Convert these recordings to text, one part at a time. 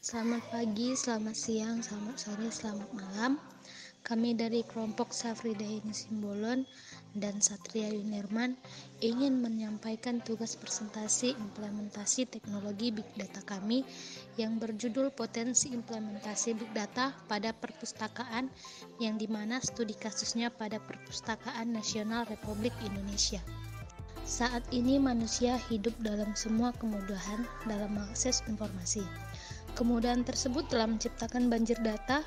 Selamat pagi, selamat siang, selamat sore, selamat malam. Kami dari kelompok Safrida Heni Simbolon dan Satria Yunirman ingin menyampaikan tugas presentasi implementasi teknologi Big Data kami yang berjudul Potensi Implementasi Big Data pada Perpustakaan, yang dimana studi kasusnya pada Perpustakaan Nasional Republik Indonesia. Saat ini manusia hidup dalam semua kemudahan dalam mengakses informasi. Kemudahan tersebut telah menciptakan banjir data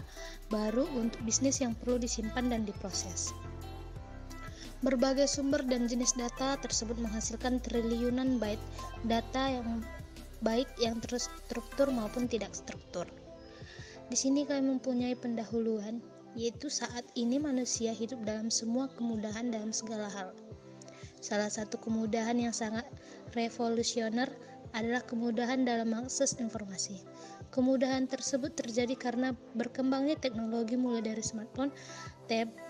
baru untuk bisnis yang perlu disimpan dan diproses. Berbagai sumber dan jenis data tersebut menghasilkan triliunan byte data yang baik yang terstruktur maupun tidak struktur. Di sini kami mempunyai pendahuluan, yaitu saat ini manusia hidup dalam semua kemudahan dalam segala hal. Salah satu kemudahan yang sangat revolusioner adalah kemudahan dalam mengakses informasi. Kemudahan tersebut terjadi karena berkembangnya teknologi mulai dari smartphone,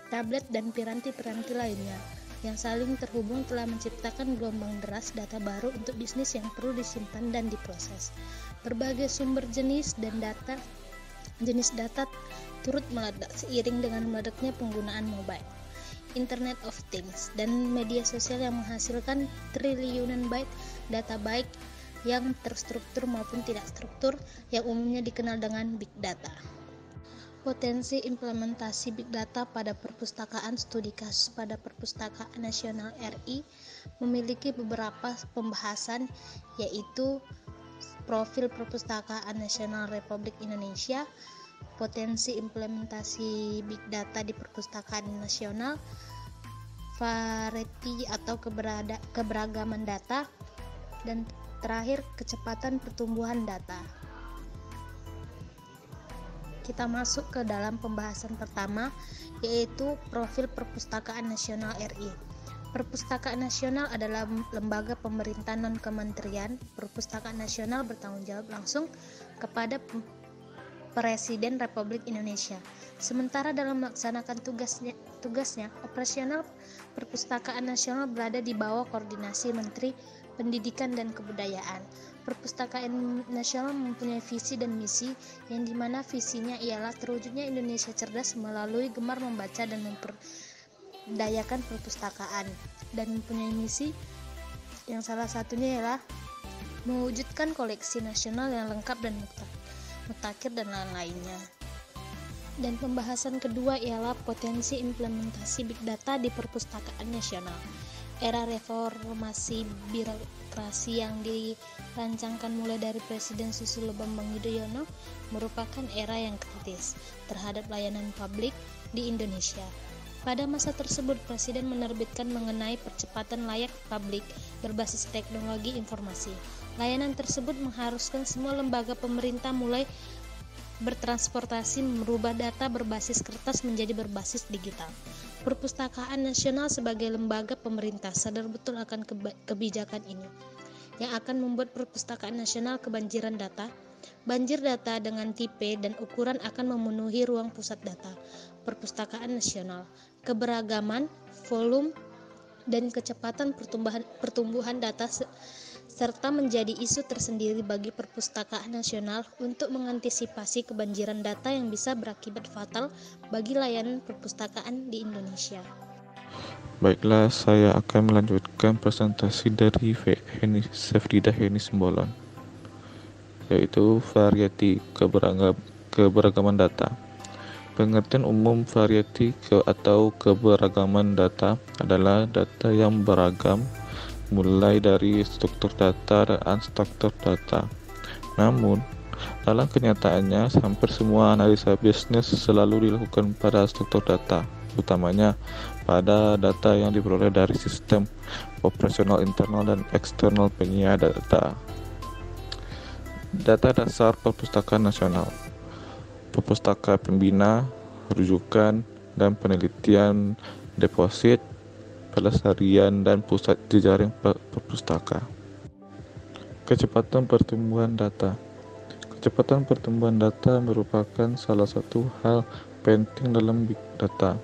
tablet, dan piranti-piranti lainnya yang saling terhubung telah menciptakan gelombang deras data baru untuk bisnis yang perlu disimpan dan diproses. Berbagai sumber jenis data turut meledak seiring dengan meledaknya penggunaan mobile, Internet of Things, dan media sosial yang menghasilkan triliunan byte data baik yang terstruktur maupun tidak struktur yang umumnya dikenal dengan Big Data. Potensi implementasi Big Data pada perpustakaan studi kasus pada Perpustakaan Nasional RI memiliki beberapa pembahasan, yaitu profil Perpustakaan Nasional Republik Indonesia, potensi implementasi Big Data di Perpustakaan Nasional, variety atau keberagaman data, dan terakhir kecepatan pertumbuhan data. Kita masuk ke dalam pembahasan pertama, yaitu profil Perpustakaan Nasional RI. Perpustakaan Nasional adalah lembaga pemerintah non-kementerian. Perpustakaan Nasional bertanggung jawab langsung kepada Presiden Republik Indonesia. Sementara dalam melaksanakan tugasnya, operasional Perpustakaan Nasional berada di bawah koordinasi Menteri Pendidikan dan Kebudayaan. Perpustakaan Nasional mempunyai visi dan misi, yang dimana visinya ialah terwujudnya Indonesia cerdas melalui gemar membaca dan memperdayakan perpustakaan, dan mempunyai misi yang salah satunya ialah mewujudkan koleksi nasional yang lengkap dan mutakhir dan lain-lainnya. Dan pembahasan kedua ialah potensi implementasi Big Data di Perpustakaan Nasional. Era reformasi birokrasi yang dirancangkan mulai dari Presiden Susilo Bambang Yudhoyono merupakan era yang kritis terhadap layanan publik di Indonesia. Pada masa tersebut, Presiden menerbitkan mengenai percepatan layak publik berbasis teknologi informasi. Layanan tersebut mengharuskan semua lembaga pemerintah mulai bertransportasi merubah data berbasis kertas menjadi berbasis digital. Perpustakaan Nasional sebagai lembaga pemerintah sadar betul akan kebijakan ini, yang akan membuat Perpustakaan Nasional kebanjiran data. Banjir data dengan tipe dan ukuran akan memenuhi ruang pusat data Perpustakaan Nasional. Keberagaman, volume, dan kecepatan pertumbuhan data serta menjadi isu tersendiri bagi Perpustakaan Nasional untuk mengantisipasi kebanjiran data yang bisa berakibat fatal bagi layanan perpustakaan di Indonesia. Baiklah, saya akan melanjutkan presentasi dari Safrida Heni Simbolon, yaitu variety keberagaman data. Pengertian umum variety atau keberagaman data adalah data yang beragam, mulai dari struktur data dan unstruktur data. Namun, dalam kenyataannya, hampir semua analisa bisnis selalu dilakukan pada struktur data, utamanya pada data yang diperoleh dari sistem operasional internal dan eksternal penyedia data. Data dasar Perpustakaan Nasional, Perpustakaan Pembina, Rujukan, dan Penelitian, Deposit, Pelestarian, dan Pusat Jejaring Perpustaka. Kecepatan pertumbuhan data. Kecepatan pertumbuhan data merupakan salah satu hal penting dalam Big Data.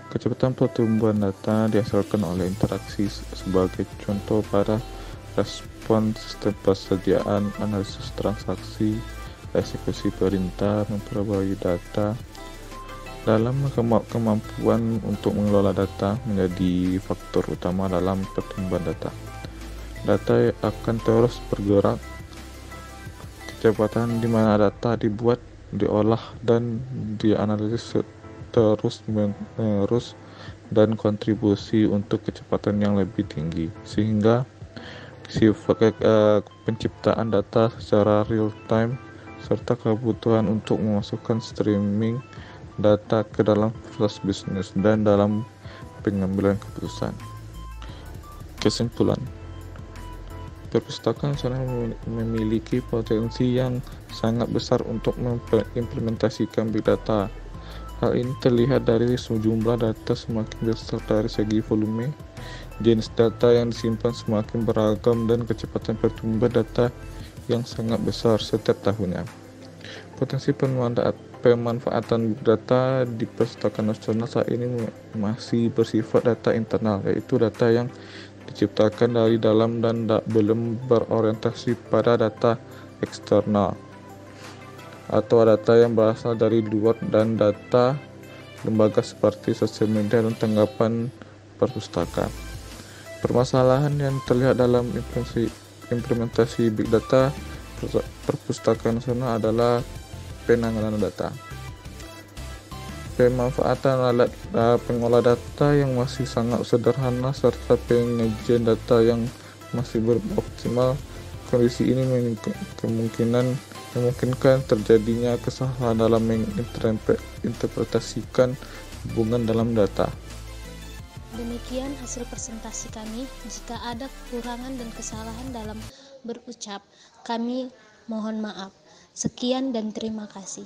Kecepatan pertumbuhan data dihasilkan oleh interaksi sebagai contoh pada respon sistem persediaan, analisis transaksi, eksekusi perintah, memperbarui data. Dalam kemampuan untuk mengelola data menjadi faktor utama dalam pertumbuhan data. Data akan terus bergerak. Kecepatan di mana data dibuat, diolah, dan dianalisis terus-menerus dan kontribusi untuk kecepatan yang lebih tinggi, sehingga sifat penciptaan data secara real time serta kebutuhan untuk memasukkan streaming data ke dalam proses bisnis dan dalam pengambilan keputusan. Kesimpulan, perpustakaan nasional memiliki potensi yang sangat besar untuk mengimplementasikan big data. Hal ini terlihat dari sejumlah data semakin besar dari segi volume, jenis data yang disimpan semakin beragam, dan kecepatan pertumbuhan data yang sangat besar setiap tahunnya. Potensi pemanfaatan data di Perpustakaan Nasional saat ini masih bersifat data internal, yaitu data yang diciptakan dari dalam dan belum berorientasi pada data eksternal atau data yang berasal dari luar dan data lembaga seperti sosial media dan tanggapan perpustakaan. Permasalahan yang terlihat dalam implementasi big data Perpustakaan Nasional adalah penanganan data, pemanfaatan alat pengolah data yang masih sangat sederhana, serta penyajian data yang masih belum optimal. Kondisi ini memungkinkan terjadinya kesalahan dalam menginterpretasikan hubungan dalam data. Demikian hasil presentasi kami. Jika ada kekurangan dan kesalahan dalam berucap, kami mohon maaf. Sekian dan terima kasih.